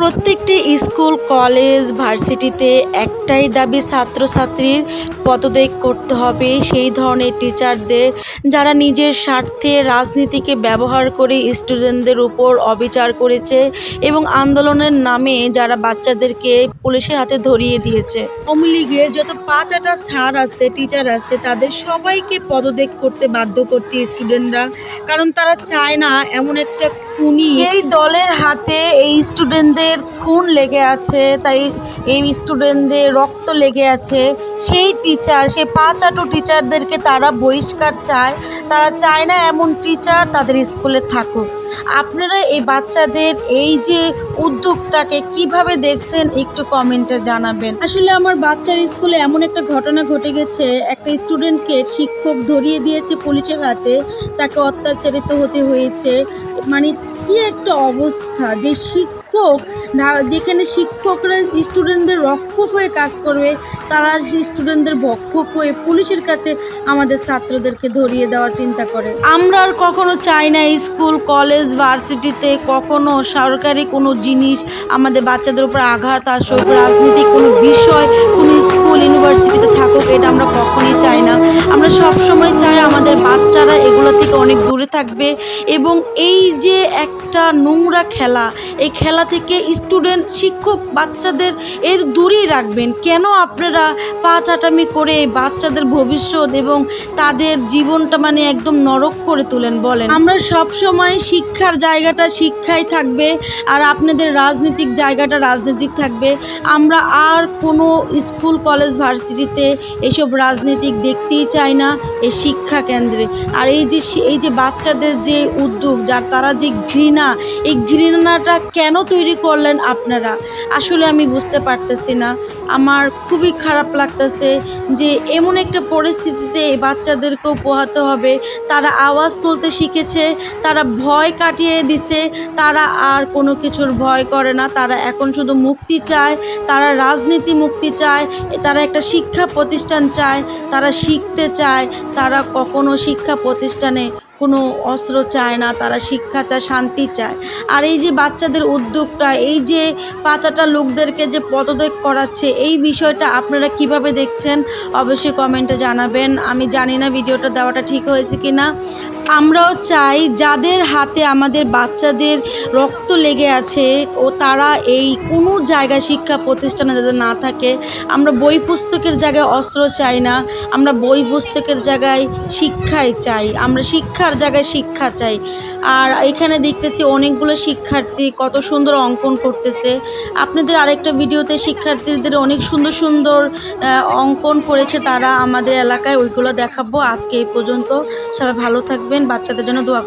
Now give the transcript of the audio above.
প্রত্যেকটি school, college, ভার্সিটিতে একটাই দাবি ছাত্রছাত্রীর পদত্যাগ করতে হবে সেই ধরনের টিচারদের, যারা নিজের স্বার্থে রাজনীতিকে ব্যবহার করে স্টুডেন্টদের উপর অবিচার করেছে এবং আন্দোলনের নামে যারা বাচ্চাদেরকে পুলিশের হাতে ধরিয়ে দিয়েছে। আওয়ামী লীগের যত পাঁচাটা ছাড় আছে, টিচার আছে, তাদের সবাইকে পদত্যাগ করতে বাধ্য করছে স্টুডেন্টরা। কারণ তারা চায় না এমন একটা খুনি এই দলের হাতে এই স্টুডেন্টদের খুন লেগে আছে, তাই এই স্টুডেন্টদের রক্ত লেগে আছে। সেই টিচার, সেই পাঁচাটো টিচারদেরকে তারা বহিষ্কার চায়। তারা চায় না এমন টিচার তাদের স্কুলে থাকুক। আপনারা এই বাচ্চাদের এই যে উদ্যোগটাকে কিভাবে দেখছেন একটু কমেন্টে জানাবেন। আসলে আমার বাচ্চার স্কুলে এমন একটা ঘটনা ঘটে গেছে, একটা স্টুডেন্টকে শিক্ষক ধরিয়ে দিয়েছে পুলিশের হাতে, তাকে অত্যাচারিত হতে হয়েছে। মানে কি একটা অবস্থা, যে শিক্ষক না, যেখানে শিক্ষকরা স্টুডেন্টদের রক্ষক হয়ে কাজ করবে, তারা স্টুডেন্টদের ভক্ষক হয়ে পুলিশের কাছে আমাদের ছাত্রদেরকে ধরিয়ে দেওয়ার চিন্তা করে। আমরা আর কখনো চাই না স্কুল, কলেজ, ভার্সিটিতে কখনো সরকারি কোনো জিনিস আমাদের বাচ্চাদের উপর আঘাত আসুক, রাজনীতিক কোনো বিষয় কোনো স্কুল, ইউনিভার্সিটিতে থাকুক, এটা আমরা কখনোই চাই না। আমরা সবসময় চাই আমাদের বাচ্চারা এগুলো থেকে অনেক দূরে থাকবে এবং এই যে একটা নোংরা খেলা, এই খেলা থেকে স্টুডেন্ট, শিক্ষক বাচ্চাদের এর দূরেই রাখবেন। কেন আপনারা পাঁচাটামি করে বাচ্চাদের ভবিষ্যৎ এবং তাদের জীবনটা মানে একদম নরক করে তোলেন বলেন? আমরা সব সময় শিক্ষার জায়গাটা শিক্ষাই থাকবে আর আপনাদের রাজনৈতিক জায়গাটা রাজনৈতিক থাকবে। আমরা আর কোনো স্কুল, কলেজ, ভার্সিটিতে এসব রাজনীতিক দেখতেই চাই না এই শিক্ষা কেন্দ্রে। আর এই যে বাচ্চাদের যে উদ্যোগ, যার তারা যে ঘৃণা, এই ঘৃণাটা কেন তৈরি করলেন আপনারা? আসলে আমি বুঝতে পারতেছি না। আমার খুবই খারাপ লাগতেছে যে এমন একটা পরিস্থিতিতে এই বাচ্চাদেরকেও পোহাতে হবে। তারা আওয়াজ তুলতে শিখেছে, তারা ভয় কাটিয়ে দিছে, তারা আর কোনো কিছুর ভয় করে না। তারা এখন শুধু মুক্তি চায়, তারা রাজনীতি মুক্তি চায়, তারা একটা শিক্ষা প্রতিষ্ঠান চায়, তারা শিখতে চায়। তারা কখনো শিক্ষা প্রতিষ্ঠানে কোনো অস্ত্র চায় না, তারা শিক্ষা চায়, শান্তি চায়। আর এই যে বাচ্চাদের উদ্যোগটা, এই যে পাঁচাটা লোকদেরকে যে পদত্যাগ করাচ্ছে, এই বিষয়টা আপনারা কিভাবে দেখছেন অবশ্যই কমেন্টে জানাবেন। আমি জানি না ভিডিওটা দেওয়াটা ঠিক হয়েছে কি না। আমরাও চাই যাদের হাতে আমাদের বাচ্চাদের রক্ত লেগে আছে ও তারা এই কোনো জায়গায় শিক্ষা প্রতিষ্ঠানে যাদের না থাকে। আমরা বই পুস্তকের জায়গায় অস্ত্র চাই না, আমরা বই পুস্তকের জায়গায় শিক্ষাই চাই, আমরা শিক্ষার জায়গায় শিক্ষা চাই। আর এখানে দেখতেছি অনেকগুলো শিক্ষার্থী কত সুন্দর অঙ্কন করতেছে। আপনাদের আরেকটা ভিডিওতে শিক্ষার্থীদের অনেক সুন্দর সুন্দর অঙ্কন করেছে তারা আমাদের এলাকায়, ওইগুলো দেখাবো। আজকে এই পর্যন্ত, সবাই ভালো থাকবেন, বাচ্চাদের জন্য দোয়া করবেন।